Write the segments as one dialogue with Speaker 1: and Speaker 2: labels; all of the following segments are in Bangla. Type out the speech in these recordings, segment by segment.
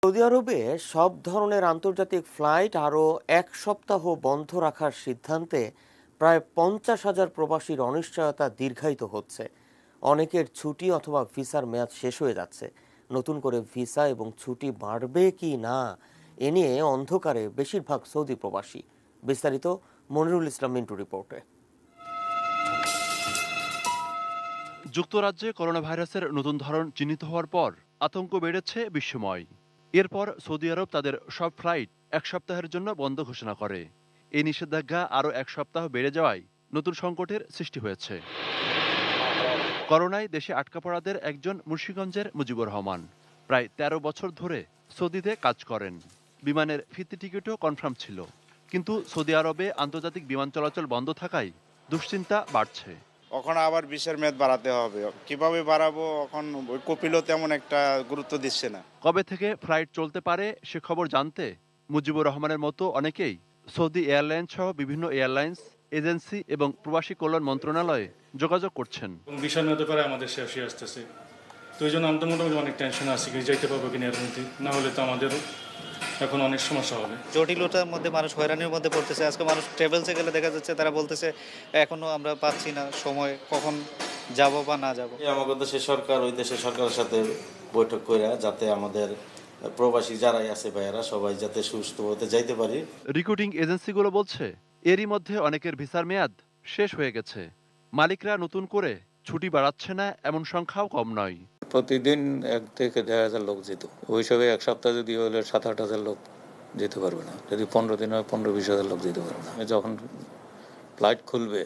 Speaker 1: সৌদি আরবে সব ধরনের আন্তর্জাতিক ফ্লাইট আরও 1 সপ্তাহ বন্ধ রাখার সিদ্ধান্তে প্রায় 50,000 প্রবাসীর অনিশ্চয়তা দীর্ঘায়িত হচ্ছে। অনেকের ছুটি অথবা ভিসার মেয়াদ শেষ হয়ে যাচ্ছে। নতুন করে ভিসা এবং ছুটি বাড়বে কি না এ নিয়ে অন্ধকারে বেশিরভাগ সৌদি প্রবাসী। বিস্তারিত মনিরুল ইসলাম মিন্টু রিপোর্টে।
Speaker 2: যুক্তরাজ্যে করোনা ভাইরাসের নতুন ধরন চিহ্নিত হওয়ার পর আতঙ্ক বেড়েছে বিশ্বময়। এরপর সৌদি আরব তাদের সব ফ্লাইট 1 সপ্তাহের জন্য বন্ধ ঘোষণা করে। এই নিষেধাজ্ঞা আরও 1 সপ্তাহ বেড়ে যাওয়ায় নতুন সংকটের সৃষ্টি হয়েছে। করোনায় দেশে আটকা পড়াদের একজন মুন্সিগঞ্জের মুজিবুর রহমান। প্রায় 13 বছর ধরে সৌদিতে কাজ করেন। বিমানের ফিরতি টিকিটও কনফার্ম ছিল, কিন্তু সৌদি আরবে আন্তর্জাতিক বিমান চলাচল বন্ধ থাকায় দুশ্চিন্তা বাড়ছে।
Speaker 3: এখন আবার ভিসার মেয়াদ বাড়াতে হবে, কিভাবে বাড়াবো এখন ওই কপিলও তেমন একটা গুরুত্ব দিচ্ছে না।
Speaker 2: কবে থেকে ফ্লাইট চলতে পারে সে খবর জানতে মুজিবুর রহমানের মতো অনেকেই সৌদি এয়ারলাইন্স সহ বিভিন্ন এয়ারলাইন্স এজেন্সি এবং প্রবাসী কল্যাণ মন্ত্রণালয়ে যোগাযোগ করছেন।
Speaker 4: ভিসা মেয়াদ পরে আমাদের শেষ হয়ে আসতেছে, তো এই জন্য আমি তো মোটামুটি অনেক টেনশন আছি, যাইতে পারবো কিনা এর মধ্যে, না হলে তো আমাদের এখন অনেক সমস্যা হবে।
Speaker 5: জটিলতার মধ্যে মানুষ হয়রানির মধ্যে পড়তেছে। আজকে মানুষ ট্রাভেলসে গেলে দেখা যাচ্ছে তারা বলতেছে এখনো আমরা পাচ্ছি না সময়, কখন যাব বা না যাব।
Speaker 6: আমাদের দেশের সরকার ওই দেশের সরকারের সাথে বৈঠক করে যাতে আমাদের প্রবাসী যারাই আছে ভাইয়ারা সবাই যাতে সুস্থ হতে যাইতে পারি।
Speaker 2: রিক্রুটিং এজেন্সিগুলো বলছে এরই মধ্যে অনেকের ভিসার মেয়াদ শেষ হয়ে গেছে। মালিকরা নতুন করে ছুটি বাড়াচ্ছে না এমন সংখ্যাও কম নয়।
Speaker 7: প্রতিদিন 1 থেকে 1,500 লোক যেত, ওই হিসাবে 1 সপ্তাহ যদি হলে 7-8 হাজার লোক যেতে পারবে না। যদি 15 দিন হয় 15-20 হাজার লোক যেতে পারবে না। যখন ফ্লাইট খুলবে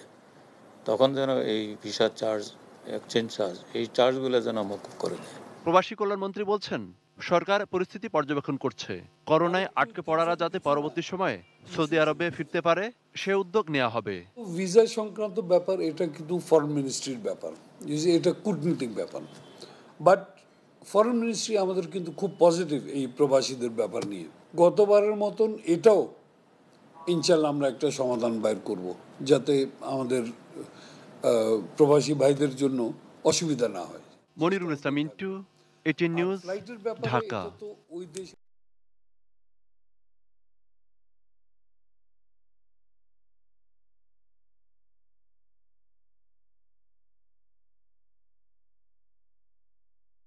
Speaker 7: তখন যেন এই ভিসা চার্জ, এক্সচেঞ্জ চার্জ, এই চার্জগুলো যেন মকুব করে দেয়।
Speaker 2: প্রবাসী কল্যাণমন্ত্রী বলছেন সরকার পরিস্থিতি পর্যবেক্ষণ করছে। করোনায় আটকে পড়ারা যাতে পরবর্তী সময়ে সৌদি আরবে ফিরতে পারে সে উদ্যোগ নেওয়া হবে।
Speaker 8: ভিসা সংক্রান্ত ব্যাপার এটা কিন্তু ফরেন মিনিস্ট্রির ব্যাপার, এটা কূটনৈতিক ব্যাপার। বাট ফরেন মিনিস্ট্রি আমাদের কিন্তু খুব পজিটিভ এই প্রবাসীদের ব্যাপার নিয়ে। গতবারের মতন এটাও ইনশাল্লাহ আমরা একটা সমাধান বাইর করব, যাতে আমাদের প্রবাসী ভাইদের জন্য অসুবিধা না হয়।
Speaker 2: মনিরুল ইসলাম মিন্টু, 18 নিউজ, ঢাকা।